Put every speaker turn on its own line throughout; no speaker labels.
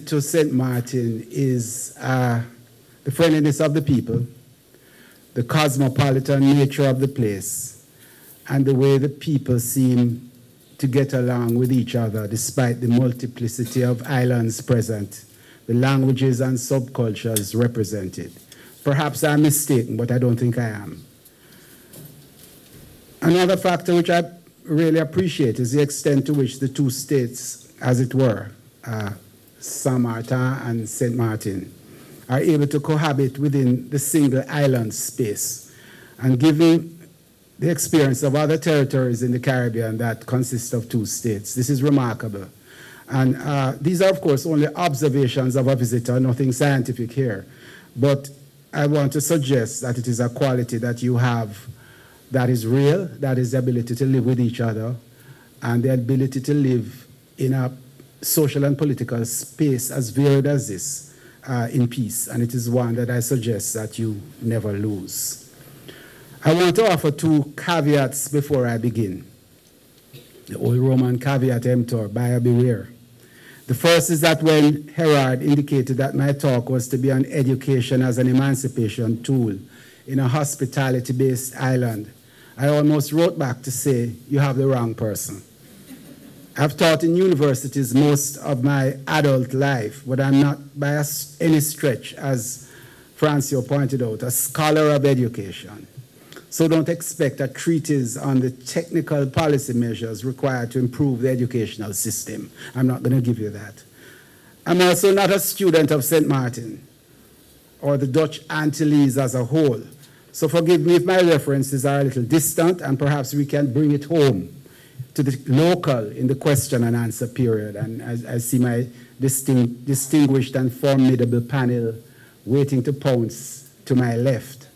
To St. Martin is the friendliness of the people, the cosmopolitan nature of the place, and the way the people seem to get along with each other despite the multiplicity of islands present, the languages and subcultures represented. Perhaps I'm mistaken, but I don't think I am. Another factor which I really appreciate is the extent to which the two states, as it were, Saint Martin and St. Martin, are able to cohabit within the single island space. And given the experience of other territories in the Caribbean that consist of two states, this is remarkable. And these are, of course, only observations of a visitor, nothing scientific here. But I want to suggest that it is a quality that you have that is real, that is the ability to live with each other, and the ability to live in a social and political space as varied as this in peace. And it is one that I suggest that you never lose. I want to offer two caveats before I begin. The old Roman caveat emptor, buyer beware. The first is that when Herard indicated that my talk was to be on education as an emancipation tool in a hospitality-based island, I almost wrote back to say, you have the wrong person. I've taught in universities most of my adult life, but I'm not by any stretch, as Francio pointed out, a scholar of education. So don't expect a treatise on the technical policy measures required to improve the educational system. I'm not going to give you that. I'm also not a student of St. Martin or the Dutch Antilles as a whole. So forgive me if my references are a little distant, and perhaps we can bring it home to the local in the question and answer period. And I see my distinguished and formidable panel waiting to pounce to my left.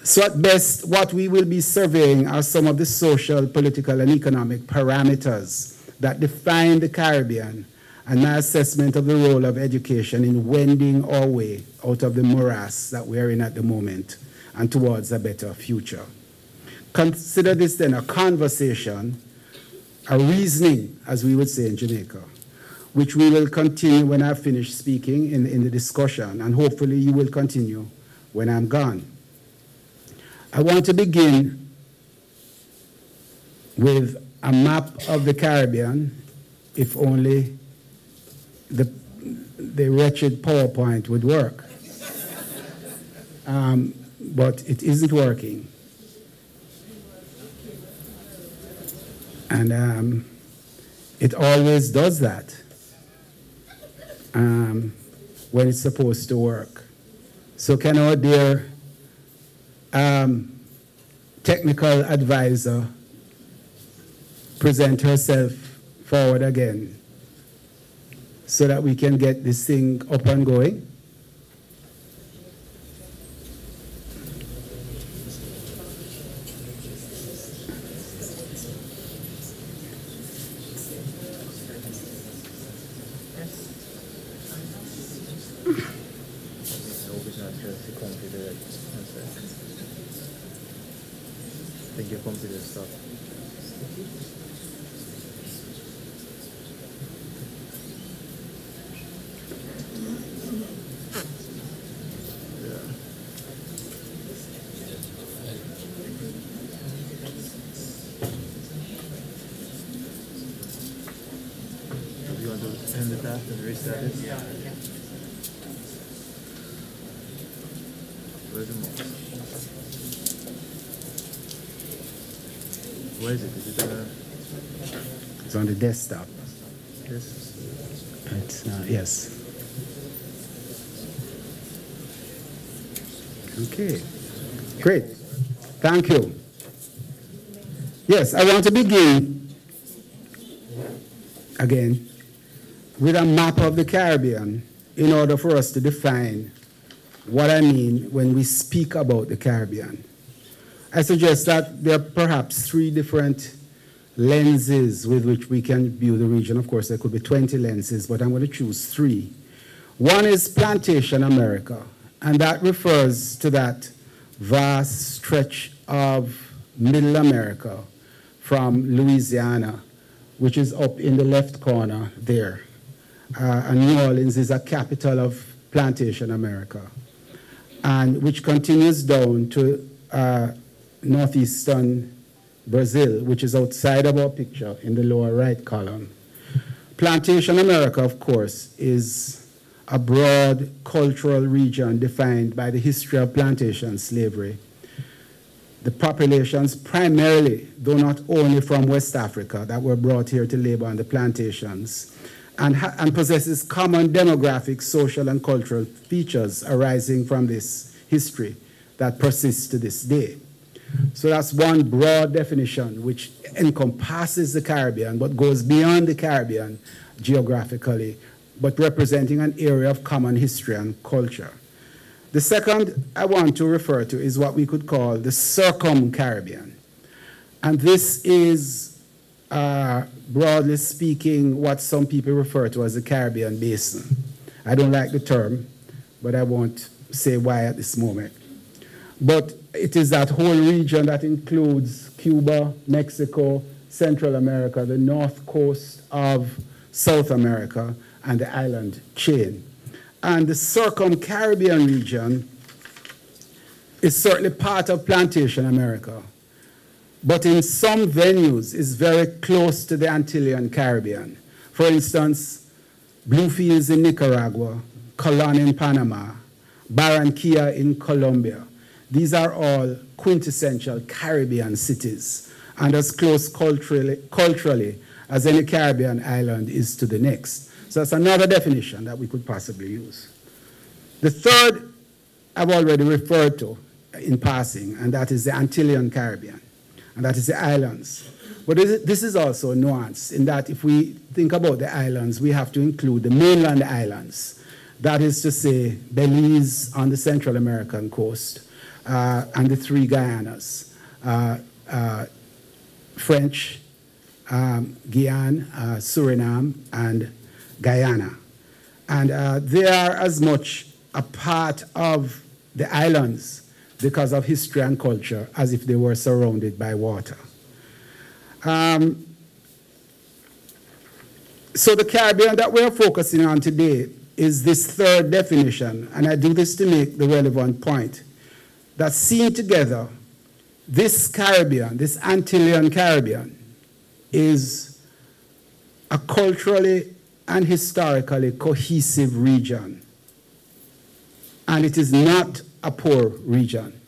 So at best, what we will be surveying are some of the social, political, and economic parameters that define the Caribbean, and my assessment of the role of education in wending our way out of the morass that we're in at the moment and towards a better future. Consider this then a conversation, a reasoning, as we would say in Jamaica, which we will continue when I finish speaking in the discussion, and hopefully you will continue when I'm gone. I want to begin with a map of the Caribbean, if only the wretched PowerPoint would work. But it isn't working. And it always does that when it's supposed to work. So can our dear technical advisor present herself forward again so that we can get this thing up and going?
Where is it? Is it
It's on the desktop.
Yes.
It's, yes. Okay. Great. Thank you. Yes, I want to begin again, with a map of the Caribbean in order for us to define what I mean when we speak about the Caribbean. I suggest that there are perhaps 3 different lenses with which we can view the region. Of course, there could be 20 lenses, but I'm going to choose 3. One is Plantation America, and that refers to that vast stretch of Middle America from Louisiana, which is up in the left corner there. And New Orleans is a capital of Plantation America, and which continues down to northeastern Brazil, which is outside of our picture in the lower right column. Plantation America, of course, is a broad cultural region defined by the history of plantation slavery. The populations primarily, though not only from West Africa, that were brought here to labor on the plantations, and possesses common demographic, social, and cultural features arising from this history that persists to this day. So that's one broad definition which encompasses the Caribbean but goes beyond the Caribbean geographically, but representing an area of common history and culture. The second I want to refer to is what we could call the Circum Caribbean. And this is, broadly speaking, what some people refer to as the Caribbean Basin. I don't like the term, but I won't say why at this moment. But it is that whole region that includes Cuba, Mexico, Central America, the north coast of South America, and the island chain. And the Circum Caribbean region is certainly part of Plantation America, but in some venues is very close to the Antillean Caribbean. For instance, Bluefields in Nicaragua, Colón in Panama, Barranquilla in Colombia. These are all quintessential Caribbean cities and as close culturally as any Caribbean island is to the next. So that's another definition that we could possibly use. The third I've already referred to in passing, and that is the Antillean Caribbean, and that is the islands. But this is also a nuance in that if we think about the islands, we have to include the mainland islands. That is to say, Belize on the Central American coast, and the 3 Guyanas, French, Guyana, Suriname, and Guyana. And they are as much a part of the islands because of history and culture as if they were surrounded by water. So the Caribbean that we're focusing on today is this third definition, and I do this to make the relevant point, that seen together, this Caribbean, this Antillean Caribbean, is a culturally and historically cohesive region. And it is not a poor region.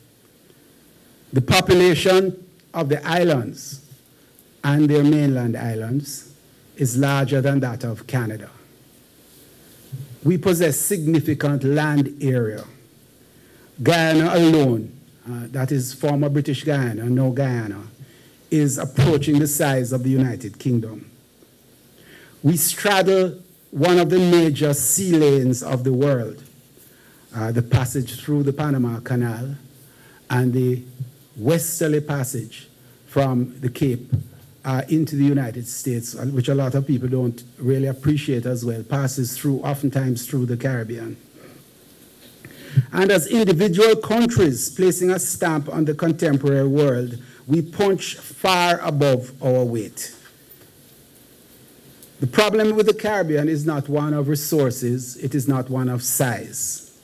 The population of the islands and their mainland islands is larger than that of Canada. We possess significant land area. Guyana alone, that is former British Guyana, now Guyana, is approaching the size of the United Kingdom. We straddle one of the major sea lanes of the world, the passage through the Panama Canal and the westerly passage from the Cape into the United States, which a lot of people don't really appreciate as well, passes through, oftentimes through the Caribbean. And as individual countries placing a stamp on the contemporary world, we punch far above our weight. The problem with the Caribbean is not one of resources, it is not one of size.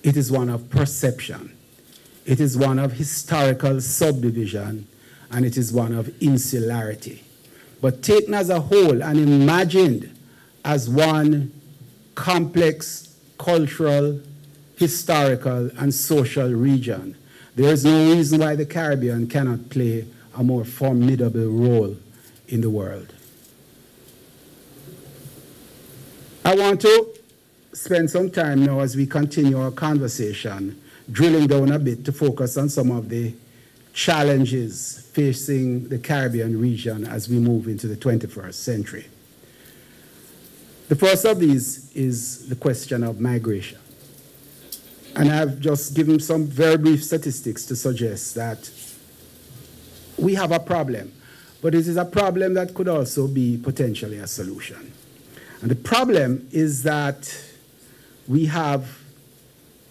It is one of perception. It is one of historical subdivision, and it is one of insularity. But taken as a whole and imagined as one complex cultural, historical, and social region, there is no reason why the Caribbean cannot play a more formidable role in the world. I want to spend some time now as we continue our conversation, drilling down a bit to focus on some of the challenges facing the Caribbean region as we move into the 21st century. The first of these is the question of migration. And I've just given some very brief statistics to suggest that we have a problem, but it is a problem that could also be potentially a solution. And the problem is that we have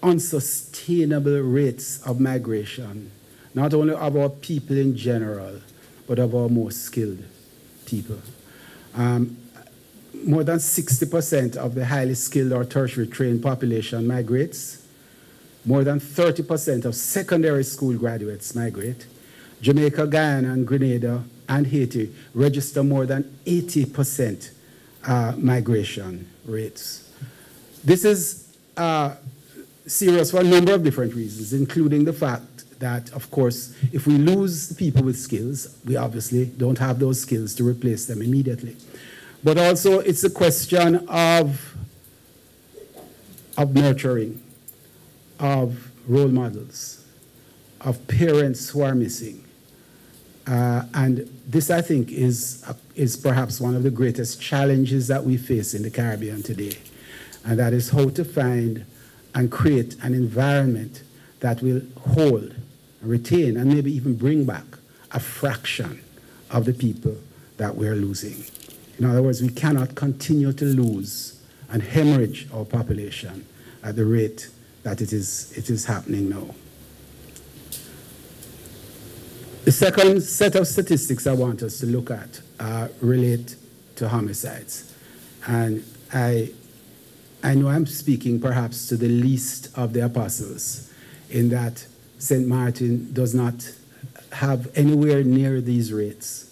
unsustainable rates of migration, not only of our people in general, but of our most skilled people. More than 60% of the highly skilled or tertiary trained population migrates. More than 30% of secondary school graduates migrate. Jamaica, Guyana, and Grenada, and Haiti register more than 80% migration rates. This is serious for a number of different reasons, including the fact that, of course, if we lose people with skills, we obviously don't have those skills to replace them immediately. But also, it's a question of nurturing, of role models, of parents who are missing. And this, I think, is perhaps one of the greatest challenges that we face in the Caribbean today. And that is how to find and create an environment that will hold, retain, and maybe even bring back a fraction of the people that we're losing. In other words, we cannot continue to lose and hemorrhage our population at the rate that it is happening now. The second set of statistics I want us to look at relate to homicides. And I know I'm speaking perhaps to the least of the apostles in that St. Martin does not have anywhere near these rates.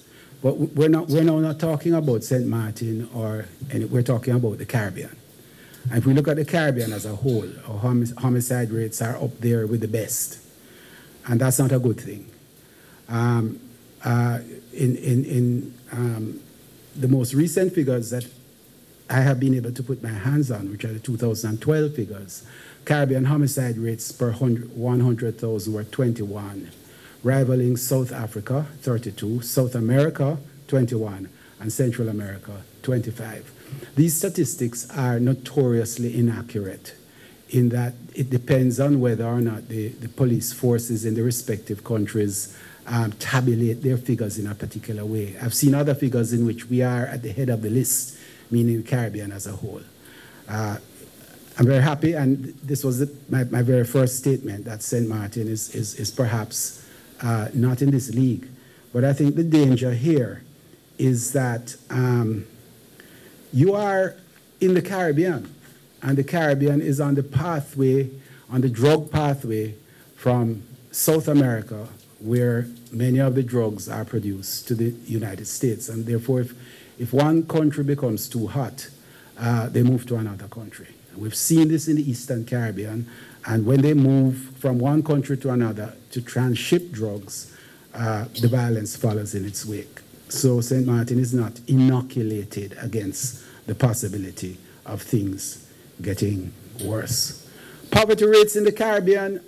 But we're now not talking about St. Martin, we're talking about the Caribbean. And if we look at the Caribbean as a whole, our homicide rates are up there with the best. And that's not a good thing. The most recent figures that I have been able to put my hands on, which are the 2012 figures, Caribbean homicide rates per 100,000 were 21, rivaling South Africa, 32, South America, 21, and Central America, 25. These statistics are notoriously inaccurate in that it depends on whether or not the police forces in the respective countries tabulate their figures in a particular way. I've seen other figures in which we are at the head of the list, meaning the Caribbean as a whole. I'm very happy, and this was my very first statement, that St. Martin is perhaps not in this league. But I think the danger here is that you are in the Caribbean, and the Caribbean is on the pathway, on the drug pathway from South America, where many of the drugs are produced, to the United States. And therefore, if one country becomes too hot, they move to another country. And we've seen this in the Eastern Caribbean, and when they move from one country to another to transship drugs, the violence follows in its wake. So St. Martin is not inoculated against the possibility of things getting worse. Poverty rates in the Caribbean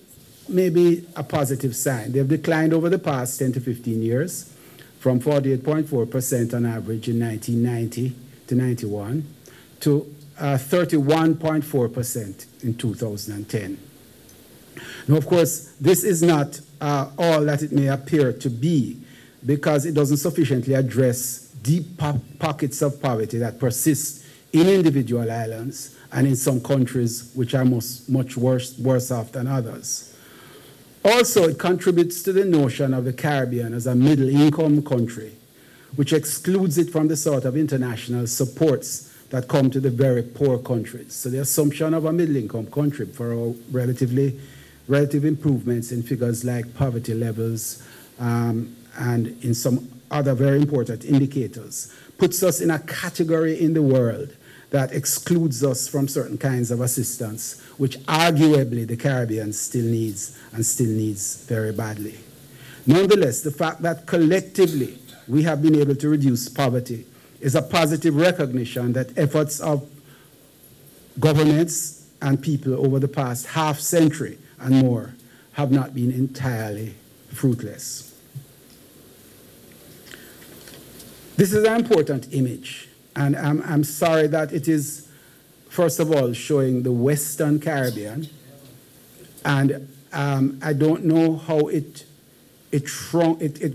may be a positive sign. They've declined over the past 10 to 15 years, from 48.4% on average in 1990 to 91 to 31.4% in 2010. Now, of course, this is not all that it may appear to be, because it doesn't sufficiently address deep pockets of poverty that persist in individual islands and in some countries which are much worse off than others. Also, it contributes to the notion of the Caribbean as a middle-income country, which excludes it from the sort of international supports that come to the very poor countries. So the assumption of a middle-income country for our relative improvements in figures like poverty levels and in some other very important indicators puts us in a category in the world that excludes us from certain kinds of assistance, which arguably the Caribbean still needs, and still needs very badly. Nonetheless, the fact that collectively we have been able to reduce poverty is a positive recognition that efforts of governments and people over the past half century and more have not been entirely fruitless. This is an important image, And I'm sorry that it is, first of all, showing the Western Caribbean. And I don't know how it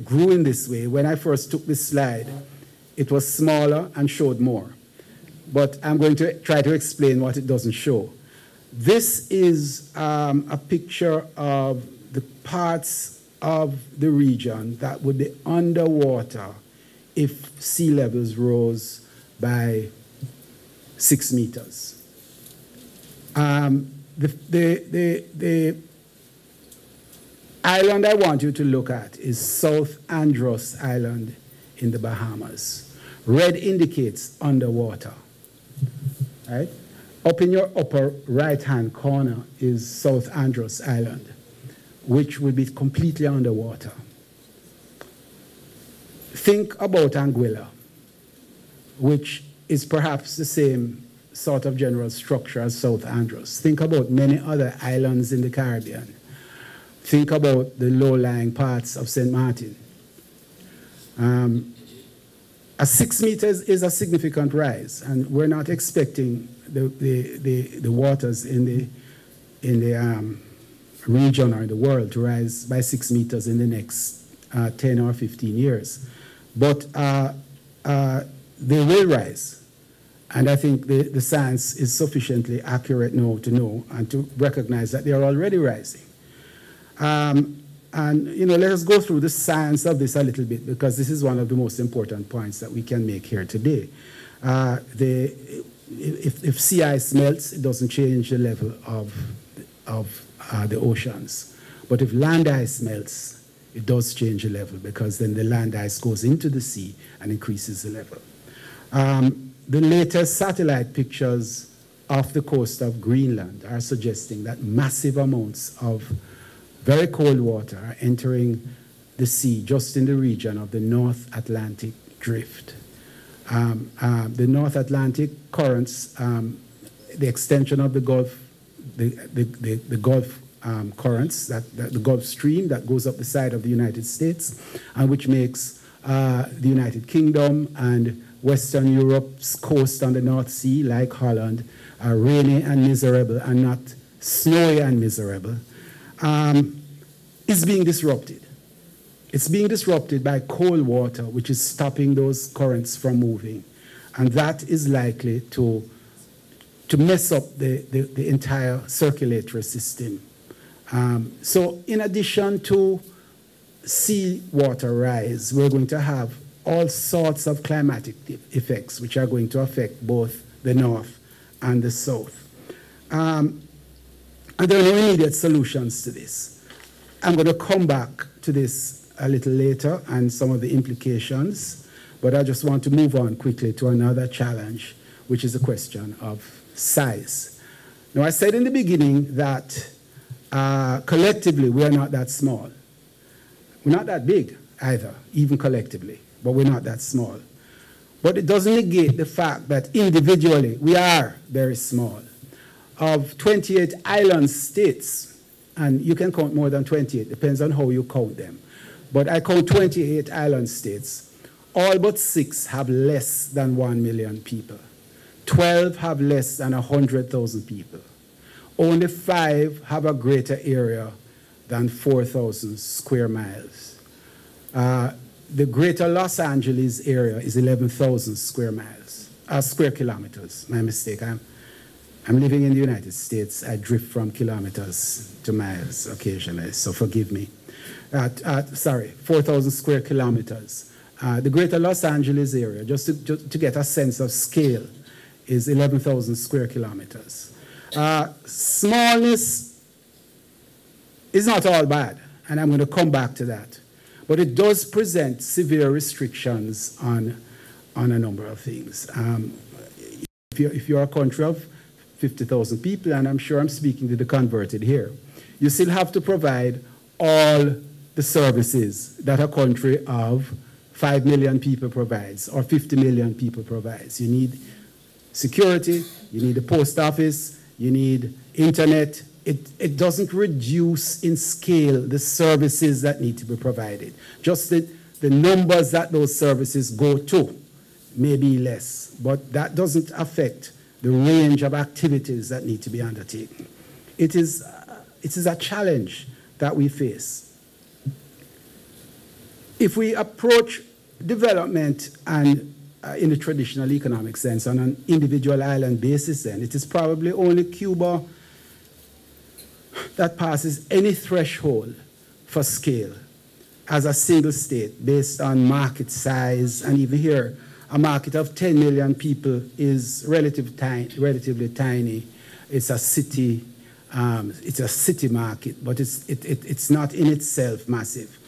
grew in this way. When I first took this slide, it was smaller and showed more. But I'm going to try to explain what it doesn't show. This is a picture of the parts of the region that would be underwater if sea levels rose by 6 meters. The island I want you to look at is South Andros Island in the Bahamas. Red indicates underwater, right? Up in your upper right-hand corner is South Andros Island, which will be completely underwater. Think about Anguilla, which is perhaps the same sort of general structure as South Andros. Think about many other islands in the Caribbean. Think about the low-lying parts of St. Martin. 6 meters is a significant rise, and we're not expecting the waters in the region or in the world to rise by 6 meters in the next 10 or 15 years. But they will rise. And I think the science is sufficiently accurate now to know and to recognize that they are already rising. And, let us go through the science of this a little bit, because this is one of the most important points that we can make here today. If sea ice melts, it doesn't change the level of the oceans. But if land ice melts, it does change the level, because then the land ice goes into the sea and increases the level. The latest satellite pictures off the coast of Greenland are suggesting that massive amounts of very cold water are entering the sea just in the region of the North Atlantic Drift. The North Atlantic currents, the extension of the Gulf, the Gulf currents, the Gulf Stream that goes up the side of the United States, and which makes the United Kingdom and Western Europe's coast on the North Sea, like Holland, are rainy and miserable and not snowy and miserable, is being disrupted. It's being disrupted by cold water, which is stopping those currents from moving. And that is likely to mess up the entire circulatory system. So in addition to sea water rise, we're going to have all sorts of climatic effects which are going to affect both the north and the south. And there are no immediate solutions to this. I'm going to come back to this a little later and some of the implications, but I just want to move on quickly to another challenge, which is the question of size. Now, I said in the beginning that collectively we are not that small. We're not that big either, even collectively, but we're not that small. But it doesn't negate the fact that individually we are very small. Of 28 island states, and you can count more than 28, depends on how you count them, but I count 28 island states, all but 6 have less than 1 million people. 12 have less than 100,000 people. Only 5 have a greater area than 4,000 square miles. The greater Los Angeles area is 11,000 square kilometers. My mistake. I'm living in the United States. I drift from kilometers to miles occasionally, so forgive me. 4,000 square kilometers. The greater Los Angeles area, just to get a sense of scale, is 11,000 square kilometers. Smallness is not all bad, and I'm going to come back to that. But it does present severe restrictions on a number of things. If you're a country of 50,000 people, and I'm sure I'm speaking to the converted here, you still have to provide all the services that a country of 5 million people provides, or 50 million people provides. You need security, you need a post office, you need internet. It doesn't reduce in scale the services that need to be provided. Just the numbers that those services go to may be less, but that doesn't affect the range of activities that need to be undertaken. It is a challenge that we face. If we approach development and in the traditional economic sense on an individual island basis, then it is probably only Cuba that passes any threshold for scale as a single state based on market size. And even here, a market of 10 million people is relatively tiny. It's a city market, but it's not in itself massive.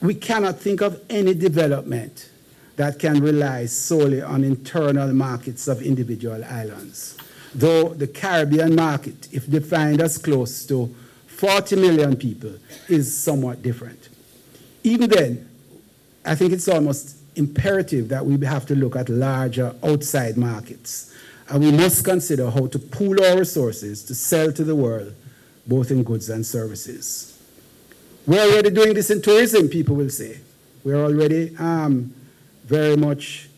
We cannot think of any development that can rely solely on internal markets of individual islands. Though the Caribbean market, if defined as close to 40 million people, is somewhat different. Even then, I think it's almost imperative that we have to look at larger outside markets. And we must consider how to pool our resources to sell to the world, both in goods and services. We're already doing this in tourism, people will say. We're already very much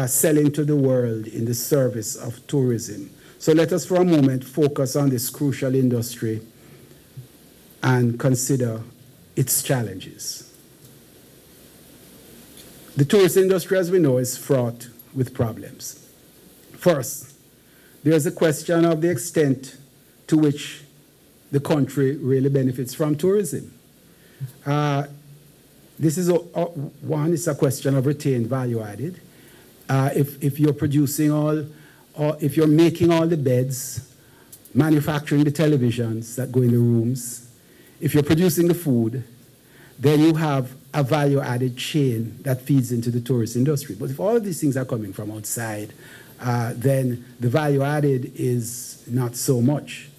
selling to the world in the service of tourism. So let us for a moment focus on this crucial industry and consider its challenges. The tourist industry, as we know, is fraught with problems. First, there's a question of the extent to which the country really benefits from tourism. This is one, it's a question of retained value added. If you're producing if you're making all the beds, manufacturing the televisions that go in the rooms, if you're producing the food, then you have a value added chain that feeds into the tourist industry. But if all of these things are coming from outside, then the value added is not so much.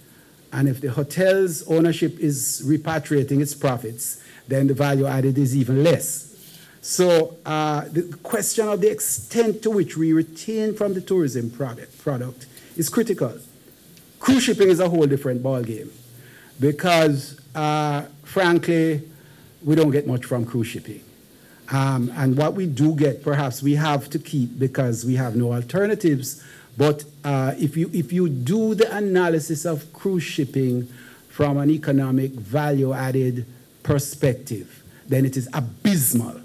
And if the hotel's ownership is repatriating its profits, then the value added is even less. So the question of the extent to which we retain from the tourism product is critical. Cruise shipping is a whole different ballgame because, frankly, we don't get much from cruise shipping. And what we do get, perhaps we have to keep because we have no alternatives. But if you do the analysis of cruise shipping from an economic value-added perspective, then it is abysmal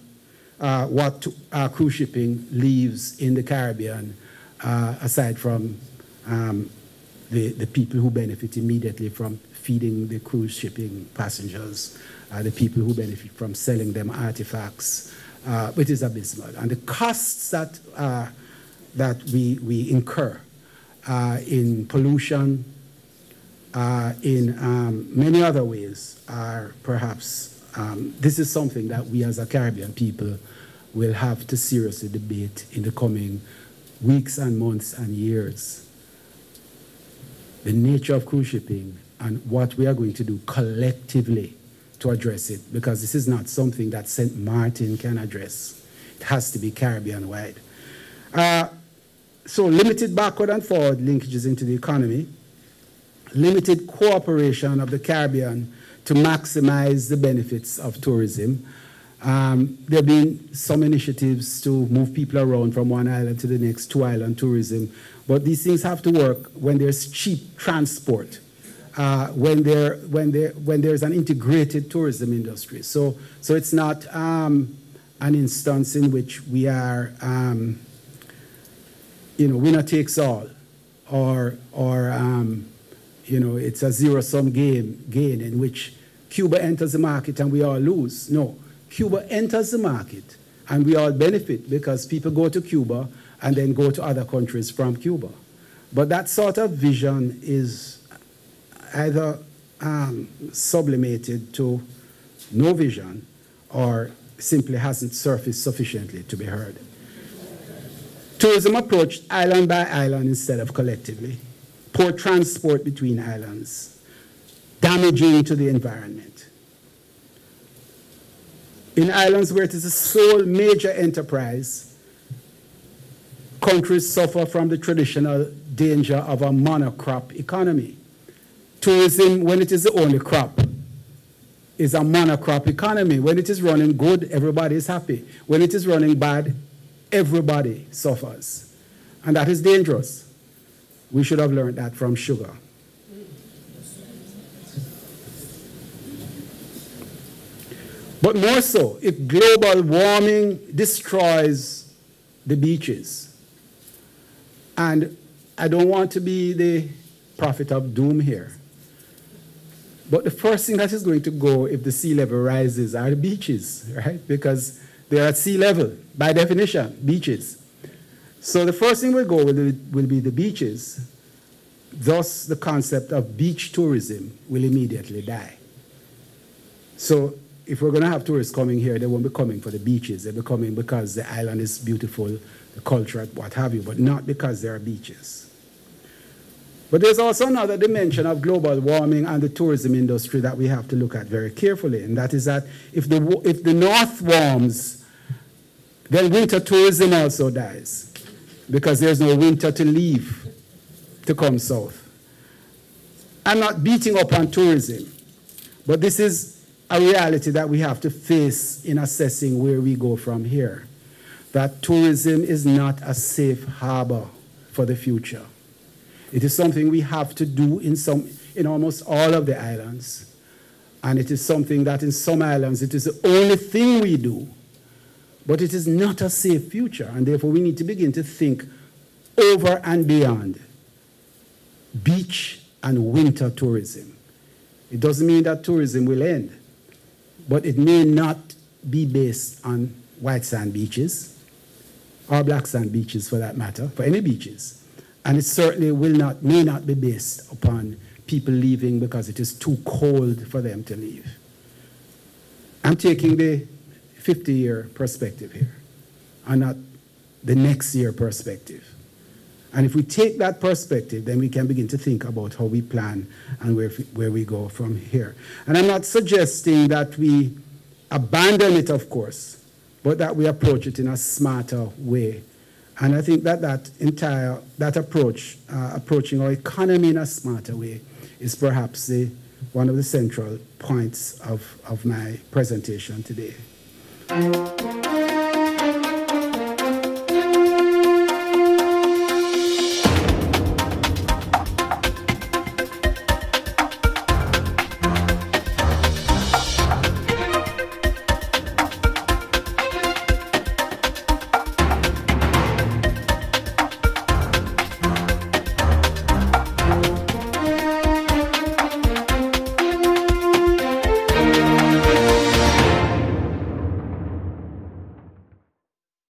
what cruise shipping leaves in the Caribbean, aside from the people who benefit immediately from feeding the cruise shipping passengers, the people who benefit from selling them artifacts. It is abysmal. And the costs that we incur in pollution, in many other ways, are perhaps, this is something that we as a Caribbean people will have to seriously debate in the coming weeks and months and years. The nature of cruise shipping and what we are going to do collectively to address it, because this is not something that St. Martin can address. It has to be Caribbean-wide. So limited backward and forward linkages into the economy, limited cooperation of the Caribbean to maximize the benefits of tourism. There have been some initiatives to move people around from one island to the next, two-island tourism, but these things have to work when there's cheap transport, when there's an integrated tourism industry. So it's not an instance in which we are, winner takes all, or it's a zero-sum gain in which Cuba enters the market and we all lose. No, Cuba enters the market and we all benefit because people go to Cuba and then go to other countries from Cuba. But that sort of vision is either sublimated to no vision or simply hasn't surfaced sufficiently to be heard. Tourism approached island by island instead of collectively. Poor transport between islands, damaging to the environment. In islands where it is a sole major enterprise, countries suffer from the traditional danger of a monocrop economy. Tourism, when it is the only crop, is a monocrop economy. When it is running good, everybody is happy. When it is running bad, everybody suffers. And that is dangerous. We should have learned that from sugar. But more so, if global warming destroys the beaches, and I don't want to be the prophet of doom here, but the first thing that is going to go if the sea level rises are the beaches, right? Because they are at sea level, by definition, beaches. So the first thing will go will be the beaches. Thus, the concept of beach tourism will immediately die. So if we're going to have tourists coming here, they won't be coming for the beaches. They'll be coming because the island is beautiful, the culture, what have you, but not because there are beaches. But there's also another dimension of global warming and the tourism industry that we have to look at very carefully, and that is that if the north warms, then winter tourism also dies, because there's no winter to leave to come south. I'm not beating up on tourism, but this is a reality that we have to face in assessing where we go from here. That tourism is not a safe harbor for the future. It is something we have to do in almost all of the islands. And it is something that in some islands it is the only thing we do. But it is not a safe future. And therefore we need to begin to think over and beyond beach and winter tourism. It doesn't mean that tourism will end, but it may not be based on white sand beaches or black sand beaches for that matter, for any beaches. And it certainly may not be based upon people leaving because it is too cold for them to leave. I'm taking the 50-year perspective here, and not the next year perspective. And if we take that perspective, then we can begin to think about how we plan and where we go from here. And I'm not suggesting that we abandon it, of course, but that we approach it in a smarter way. And I think that approach, approaching our economy in a smarter way, is perhaps one of the central points of my presentation today.